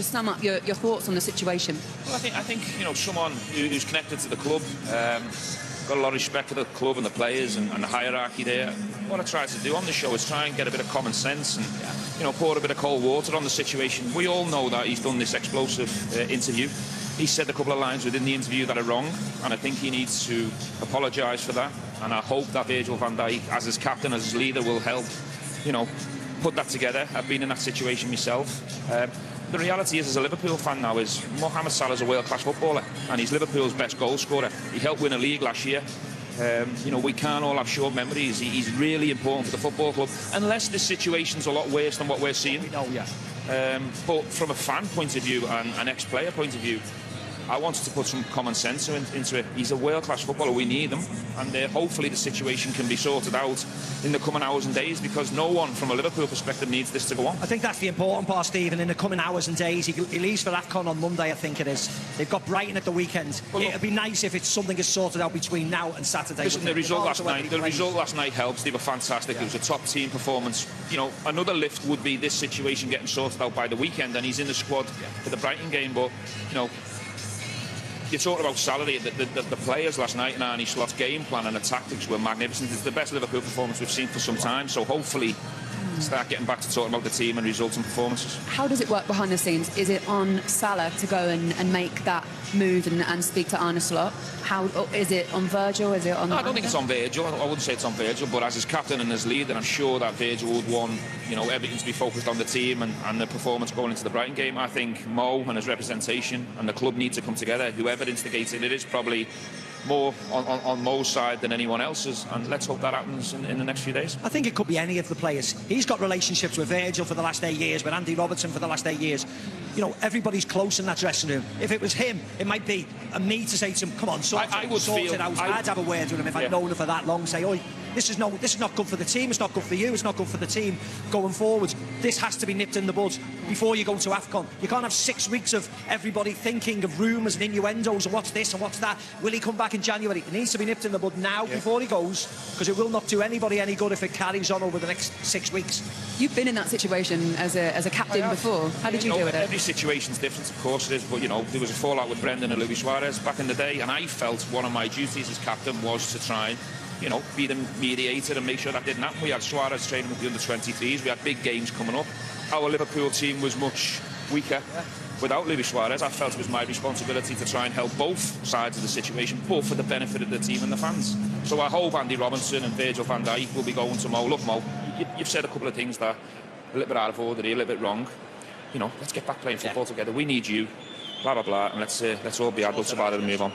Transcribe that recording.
just sum up your thoughts on the situation? Well, I think you know, someone who's connected to the club, got a lot of respect for the club and the players and the hierarchy there. What I try to do on the show is try and get a bit of common sense and you know, pour a bit of cold water on the situation. We all know that he's done this explosive interview. He said a couple of lines within the interview that are wrong, and I think he needs to apologise for that. And I hope that Virgil van Dijk, as his captain, as his leader, will help, you know, put that together. I've been in that situation myself. The reality is, as a Liverpool fan now, is Mohamed Salah is a world-class footballer, and he's Liverpool's best goal scorer. He helped win a league last year. You know, we can't all have short memories. He's really important for the football club, unless this situation's a lot worse than what we're seeing. But from a fan point of view and an ex-player point of view, I wanted to put some common sense into it. He's a world-class footballer. We need him, and hopefully the situation can be sorted out in the coming hours and days, because no one, from a Liverpool perspective, needs this to go on. I think that's the important part, Stephen. In the coming hours and days, he leaves for AFCON on Monday, I think it is. They've got Brighton at the weekend. Well, it'd be nice if something is sorted out between now and Saturday. Listen, the result last night helps. They were fantastic. It was a top team performance. You know, another lift would be this situation getting sorted out by the weekend, and he's in the squad for the Brighton game. But you know, you talked about salary. The players last night and Arne Slot's game plan and the tactics were magnificent. It's the best Liverpool performance we've seen for some time. So hopefully start getting back to talking about the team and results and performances. How does it work behind the scenes? Is it on Salah to go and make that move and speak to Arne Slot? How is it on Virgil? Is it on? No, I don't think it's on Virgil. I wouldn't say it's on Virgil, but as his captain and his leader, I'm sure that Virgil would want, you know, everything to be focused on the team and the performance going into the Brighton game. I think Mo and his representation and the club need to come together. Whoever instigated it is probably more on Mo's side than anyone else's, and let's hope that happens in the next few days. I think it could be any of the players. He's got relationships with Virgil for the last 8 years, with Andy Robertson for the last 8 years. You know, everybody's close in that dressing room. If it was him, it might be me to say to him, come on, sort it out. I'd have a word with him if I'd known him for that long, say, oi, this is not good for the team, it's not good for you, it's not good for the team going forward. This has to be nipped in the bud before you go to AFCON. You can't have 6 weeks of everybody thinking of rumours and innuendos and what's this and what's that. Will he come back in January? It needs to be nipped in the bud now before he goes, because it will not do anybody any good if it carries on over the next 6 weeks. You've been in that situation as a captain before. How did you deal with it? Every situation's different, of course it is, but you know, there was a fallout with Brendan and Luis Suarez back in the day, and I felt one of my duties as captain was to try and, you know, be the mediator and make sure that didn't happen. We had Suarez training with the under-23s, we had big games coming up. Our Liverpool team was much weaker without Luis Suarez. I felt it was my responsibility to try and help both sides of the situation, but for the benefit of the team and the fans. So I hope Andy Robertson and Virgil van Dijk will be going to Mo. Look, Mo, you've said a couple of things that are a little bit out of order here, a little bit wrong. You know, let's get back playing football together. We need you, blah, blah, blah, and let's all be adults about it and move on.